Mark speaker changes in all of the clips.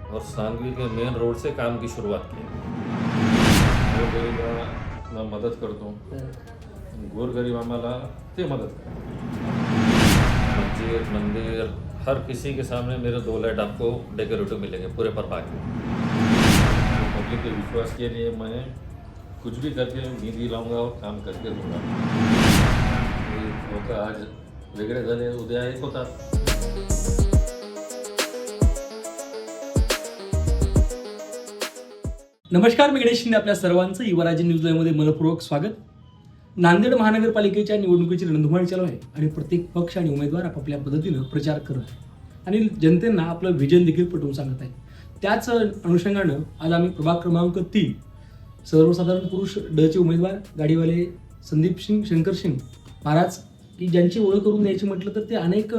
Speaker 1: और सांगवी के main road से काम की शुरुआत की। गोरगरिबांना मदत करतो, गोरगरीब आम्हाला ते मदत करतो। मस्जिद मंदिर हर किसी के सामने मेरे 2 लाइट आपको डेकोरेटिव मिलेंगे पूरे प्रभाग में। पब्लिक के विश्वास के लिए मैं कुछ भी करके निधी लाऊंगा और काम करके दूंगा। लोक आज वेगळे झाले, उद्या एक होतात।
Speaker 2: नमस्कार, मी गणेश शिंदे. आपल्या सर्वांचं युवराज न्यूज लाईव्हमध्ये मनपूर्वक स्वागत. नांदेड महानगरपालिकेच्या निवडणुकीची रणधुमाळी चालू आहे आणि प्रत्येक पक्ष आणि उमेदवार आपापल्या पद्धतीनं प्रचार करत आहे आणि जनतेना आपलं विजन देखील पटवून सांगत आहे. त्याच अनुषंगानं आज आम्ही प्रभाग क्रमांक 3 सर्वसाधारण पुरुष डचे उमेदवार गाडीवाले संदीप सिंग शंकर सिंग महाराज, की ज्यांची ओळख करून द्यायची म्हटलं तर ते अनेक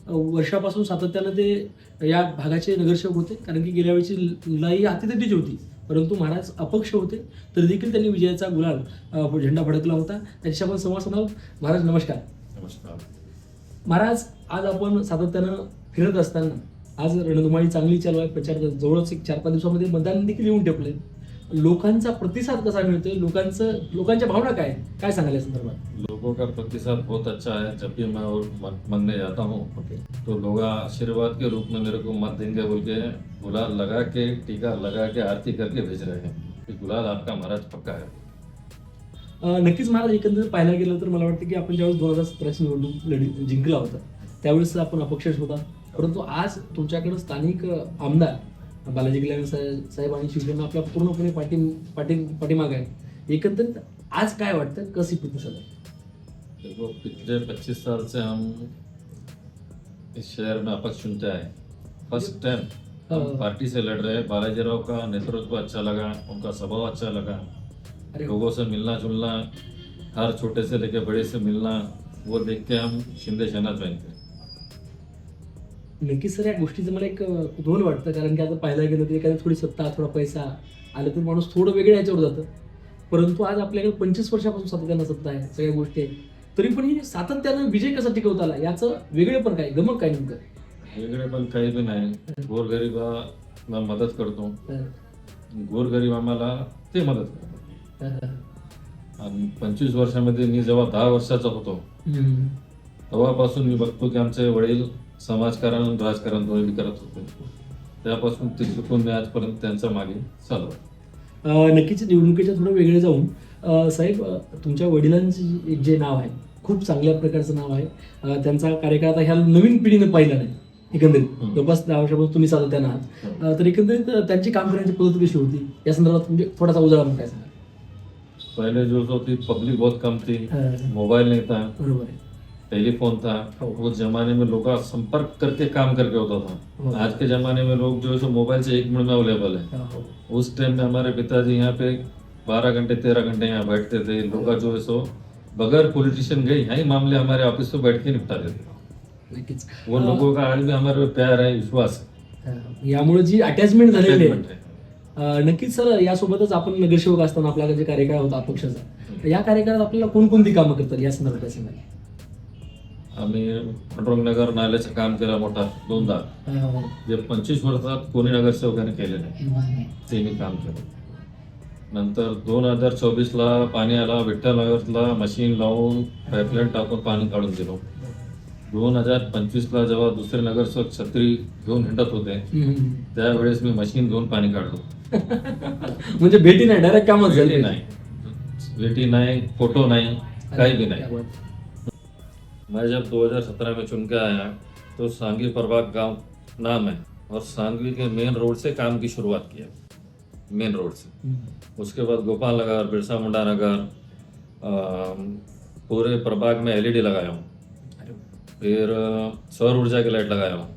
Speaker 2: वर्षापासून सातत्यानं ते या भागाचे नगरसेवक होते. कारण की गेल्या वेळची लढाई हातीतटीची होती, परंतु महाराज अपक्ष होते तरी देखील त्यांनी विजयाचा गुलाल झेंडा फडकला होता. त्याच्याशी आपण संवाद साधू. महाराज नमस्कार.
Speaker 1: नमस्कार
Speaker 2: महाराज, आज आपण सातत्यानं फिरत असताना आज रणधुमाळी चांगली चालू आहे. प्रचार जवळच एक 4-5 दिवसामध्ये मतदान देखील येऊन ठेपलंय. लोकांचा प्रतिसाद कसा मिळतोय, लोकांच्या भावना काय सांगाल या संदर्भात?
Speaker 1: लोगों का प्रतिसाद बहुत अच्छा है। जब भी मैं और मांगने जाता हूँ तो लोग आशीर्वाद के रूप में मेरे को मत देंगे बोल के गुलाल लगा के टीका लगा के आरती करके भेज रहे हैं कि गुलाल आपका महाराज पक्का है।
Speaker 2: नक्कीच महाराज, एकंदरीत पाहायला गेलं तर मला वाटतं की आपण ज्यावेळेस 2017 निवडणूक जिंकला होता त्यावेळेस आपण अपक्षच होता, परंतु आज तुमच्याकडे स्थानिक आमदार बालाजी गिलाणी साहेब आणि शिवसेना आपल्या पूर्णपणे पाठीमागे आहे. एकंदरीत आज काय वाटतं, कशी प्रतिसाद आहे?
Speaker 1: देखो, पिछले 25 साल से हम इस शहर में अपक्ष चुनते आए। फर्स्ट टाइम हम पार्टी से लड़ रहे हैं। बालाजी राव का नेतृत्व अच्छा लगा, उनका स्वभाव अच्छा लगा, लोगों से मिलना जुलना, हर छोटे से लेके बड़े से मिलना, वो देख के हम शिंदे सेना ज्वाइन करें।
Speaker 2: नक्कीच सर, या गोष्टीचं मला एक कुतूहल वाटतं, कारण की आता पाहायला गेलं तर एखाद्या थोडी सत्ता थोडा पैसा आलं तर माणूस थोडं वेगळ्या ह्याच्यावर जातं, परंतु आज आपल्याकडे 25 वर्षापासून सातत्यानं सत्ता आहे, सगळ्या गोष्टी आहेत, तरी पण ही सातत्यानं विजय कसा टिकवता आला याचं वेगळेपण काय, गमक काय नेमकं?
Speaker 1: वेगळे पण काही बी नाही. गोरगरिबांना मदत करतो, गोरगरीब आम्हाला ते मदत करतो. आणि 25 वर्षामध्ये मी जेव्हा 10 वर्षाचा होतो तेव्हापासून मी बघतो की आमचे वडील समाजकारण आणि राजकारण दोन्ही करत होते. त्यापासून ते शिकून मी आजपर्यंत त्यांच्या मागे चालू आहे.
Speaker 2: नक्कीच निवडणुकीच्या थोडं वेगळे जाऊन साहेब, तुमच्या वडिलांचे जे नाव आहे खूप चांगल्या प्रकारचं नाव आहे. त्यांचा कार्यकाळ आता ह्या नवीन पिढीनं पाहिला नाही. एकंदरीत जवळपास 10 वर्षापासून तुम्ही सातत्यानं आहात, तर एकंदरीत त्यांची काम करण्याची पद्धत कशी होती या संदर्भात म्हणजे थोडासा उजाळा म्हणून काय सांगा?
Speaker 1: पहले जो होती पब्लिक बहुत कम थी, मोबाइल नहीं था,
Speaker 2: बरोबर आहे.
Speaker 1: टेलीफोन था। उस जमाने में लोग संपर्क करके काम करके होता था। आज के जमाने में लोग जो है सो मोबाइल से 1 मिनट में अवेलेबल है। उस टाइम में हमारे पिताजी यहाँ पे 12 घंटे 13 घंटे यहाँ बैठते थे। लोग जो है सो बगैर पॉलिटिशियन गए यही मामले हमारे ऑफिस में बैठ के निपटा देते।
Speaker 2: नक्कीच
Speaker 1: वो लोगों का आज भी हमारे पे प्यार है, विश्वास है,
Speaker 2: यामुळे जी अटॅचमेंट झालेली
Speaker 1: attachment
Speaker 2: आहे. नक्कीच सर, यासोबतच आपण नगरसेवक असताना आपला जे कार्यकाळ होता अपक्षाचा, या कार्यकाळात आपल्याला कोणकोणती कामं करतात या संदर्भात काय सांगाल?
Speaker 1: आम्ही पांडुरंगनगर नाल्याचं काम केलं मोठा 2दा, जे 25 वर्षात कोणी नगरसेवकाने केले नाही, ते मी काम केलं. नंतर 2024ला पाणी आला, विठ्ठलनगरला मशीन लावून पाईपलाईन टाकून पाणी काढून दिलो. 2025ला जेव्हा दुसरे नगरसेवक छत्री घेऊन हिंडत होते त्यावेळेस मी मशीन घेऊन पाणी काढलो.
Speaker 2: म्हणजे भेटी नाही, डायरेक्ट कामच झाली
Speaker 1: नाही, भेटी नाही, फोटो नाही, काही भी नहीं. मैं जब 2017 में चुन के आया तो सांगवी प्रभाग गांव नाम है और सांगवी के मेन रोड से काम की शुरुआत किया, मेन रोड से. उसके बाद गोपाल नगर, बिरसा मुंडा नगर, पूरे प्रभाग में LED लगाया हूँ. फिर सौर ऊर्जा की लाइट लगाया हूँ.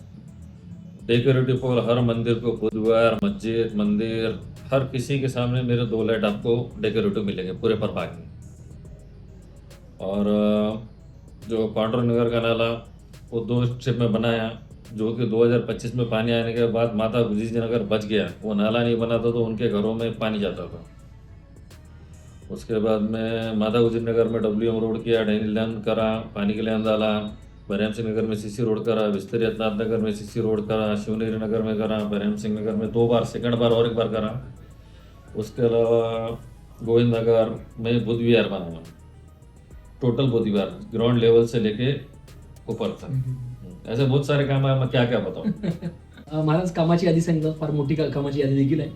Speaker 1: डेकोरेटिव पोल हर मंदिर को, बुधवार मस्जिद मंदिर हर किसी के सामने मेरे 2 लाइट आपको डेकोरेटिव मिलेंगे पूरे प्रभाग में. और जो पांडुरंगनगर का नाला वो 2 स्टेप में बनाया, जो कि 2025 में पानी आने के बाद माता गुजरी नगर बच गया. वो नाला नहीं बना था तो उनके घरों में पानी जाता था. उसके बाद में माता गुजरी नगर में WM रोड किया, ड्रेनेज लाइन करा, पानी के लाइन डाला. बरहम सिंह नगर में सीसी रोड करा, विस्तरी अदनाथ नगर में सीसी रोड करा, शिवनेरी नगर में करा, बरहम सिंह नगर में 2 बार, सेकंड बार और एक बार करा। उसके अलावा गोविंद नगर में बुद्ध विहार बनाया, टोटल बुद्ध विहार ग्राउंड लेवल से लेके ऊपर तक। ऐसे बहुत सारे काम है, मैं क्या क्या बताऊं।
Speaker 2: महाराज कामाची यादी सांगितलं, फार मोठी कामाची यादी देखील आहे.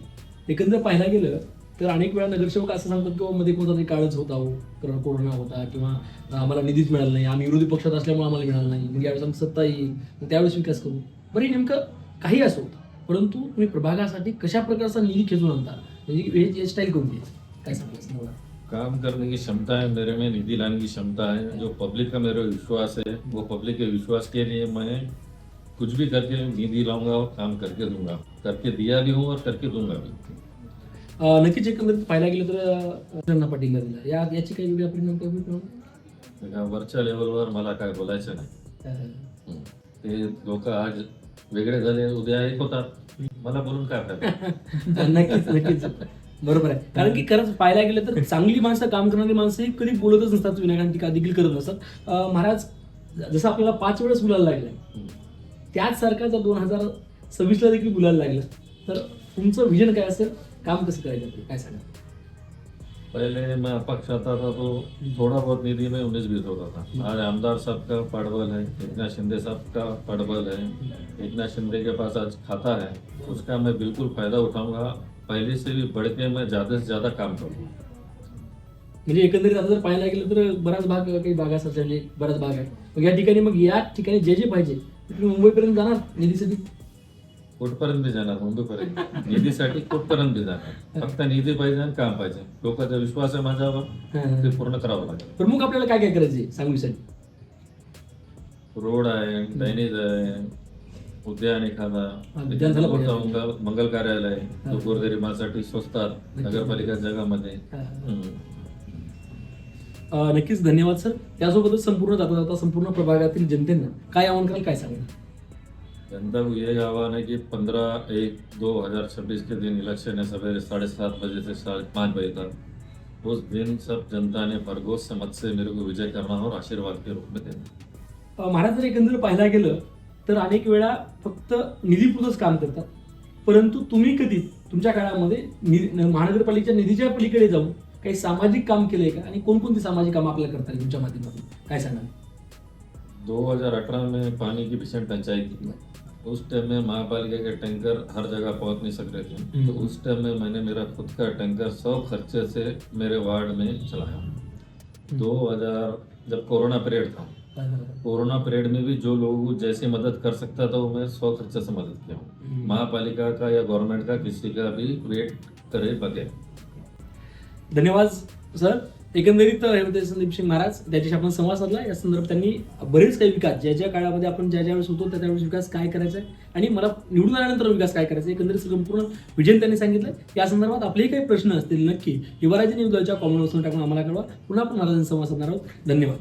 Speaker 2: एकंदर पाहायला गेलं तर अनेक वेळा नगरसेवक असं सांगतात की मध्ये कोणता तरी काळच होता हो, कोरोना होता किंवा आम्हाला निधीच मिळाला नाही, आम्ही विरोधी पक्षात असल्यामुळे आम्हाला मिळाला नाही, मग यावेळेस आमची सत्ता येईल, मग त्यावेळेस विकास करू. बरं, नेमकं काही असो, परंतु तुम्ही प्रभागासाठी कशा प्रकारचा निधी खेचून आणता, म्हणजे हे स्टाईल कोणती आहे, काय सांगता?
Speaker 1: काम करने की क्षमता है मेरे में, निधि लाने की क्षमता है, जो पब्लिक का मेरे विश्वास है, वो पब्लिक के विश्वास के लिए मैं कुछ भी करके निधि लाऊंगा और काम करके दूंगा, करके दिया भी हूँ और करके दूंगा भी.
Speaker 2: नक्कीच एकंदरीत पाहायला गेलं तर त्यांना पाठिंबा दिला, याची काही वेगळा परिणाम कमी
Speaker 1: वरच्या लेवलवर मला काय बोलायचं नाही. ते लोक आज वेगळे झाले, उद्या एक होतात, मला बोलून काय फायदा.
Speaker 2: नक्कीच बरोबर आहे. कारण की खरंच पाहायला गेलं तर चांगली माणसं, काम करणारी माणसं ही कधी बोलतच नसतात, विनाकारण टीका देखील करत नसतात. महाराज, जसं आपल्याला 5 वेळेस बोलायला लागलं, त्याच सारखा जर 2026ला देखील बोलायला लागलं तर तुमचं विजन काय असेल, काम कसं करायचं, काय सांगा?
Speaker 1: पहले मैं अपक्ष आता था तो थोड़ा बहुत निधि में 19-20 होता था. आज आमदार साहब का पड़बल है, एकनाथ शिंदे साहब का पड़बल है, एकनाथ शिंदे के पास आज खाता है, उसका मैं बिल्कुल फायदा उठाऊंगा. पहले से भी बढ़ के मैं ज़्यादा से ज़्यादा काम करूँगा.
Speaker 2: म्हणजे एकंदरीत आता जर पाहायला गेलं तर बराच भाग, काही भागासाठी म्हणजे बराच भाग आहे, मग या ठिकाणी, मग या ठिकाणी जे जे पाहिजे तुम्ही मुंबईपर्यंत जाणार निधीसाठी,
Speaker 1: कुठपर्यंत बी जाणार, मुंबईपर्यंत. निधीसाठी कुठपर्यंत बी जाणार, फक्त निधी पाहिजे आणि काम पाहिजे. लोकांचा विश्वास आहे माझ्यावर, ते पूर्ण करावं लागेल.
Speaker 2: प्रमुख आपल्याला काय काय करायचे सांगलीसाठी?
Speaker 1: रोड आहे, ड्रेनेज आहे, उद्यान एखादा,
Speaker 2: उद्यान झालं पाहिजे.
Speaker 1: होता मंगल कार्यालय, जो गोरगरिबासाठी स्वस्तात नगरपालिका जगामध्ये.
Speaker 2: नक्कीच धन्यवाद सर. त्यासोबतच संपूर्ण जाता संपूर्ण प्रभागातील जनतेनं काय आवाहन कराल, काय सांगाल?
Speaker 1: जनता को यही आह्वान है कि 15/1/2026 के दिन इलेक्शन है, सवेरे 7:30 बजे से 5:30 बजे तक. उस दिन सब जनता ने भरघोस मत से मेरे को विजय करना और आशीर्वाद के रूप में देना.
Speaker 2: महाराज, जर एकंदर पाहायला गेलं तर अनेक वेळा फक्त निधीपुरतंच काम करतात, परंतु तुम्ही कधी तुमच्या काळामध्ये महानगरपालिकेच्या निधीच्या पलीकडे जाऊन काही सामाजिक काम केलंय का, आणि कोणकोणती सामाजिक काम आपल्याला करता येईल तुमच्या माध्यमातून, काय सांगाल?
Speaker 1: 2018 में पानी की भीषण टंचाई थी. उस टाइम में महापालिका के टैंकर हर जगह पहुंच नहीं सक रहे थे, तो उस टाइम में मैंने मेरा खुद का टैंकर 100 खर्चे से मेरे वार्ड में चलाया. 2000 जब कोरोना पीरियड था, कोरोना पीरियड में भी जो लोग जैसे मदद कर सकता था वो मैं 100 खर्चे से मदद किया हूँ. महापालिका का या गवर्नमेंट का किसी का भी वेट करे बगैर.
Speaker 2: धन्यवाद सर. एकंदरीत हे होते संदीप सिंग महाराज, त्याच्याशी आपण संवाद साधला. या संदर्भात त्यांनी बरेच काही विकास, ज्या ज्या काळामध्ये आपण ज्या वेळेस होतो त्या त्यावेळेस विकास काय करायचा आहे आणि मला निवडून आल्यानंतर विकास काय करायचा आहे, एकंदरीत संपूर्ण विजन त्यांनी सांगितलं. या संदर्भात आपलेही काही प्रश्न असतील, नक्की युवराज न्यूजच्या कॉमेंट बॉक्समध्ये टाकून आम्हाला कळवा. पुन्हा आपण महाराजांनी संवाद साधणार आहोत. धन्यवाद.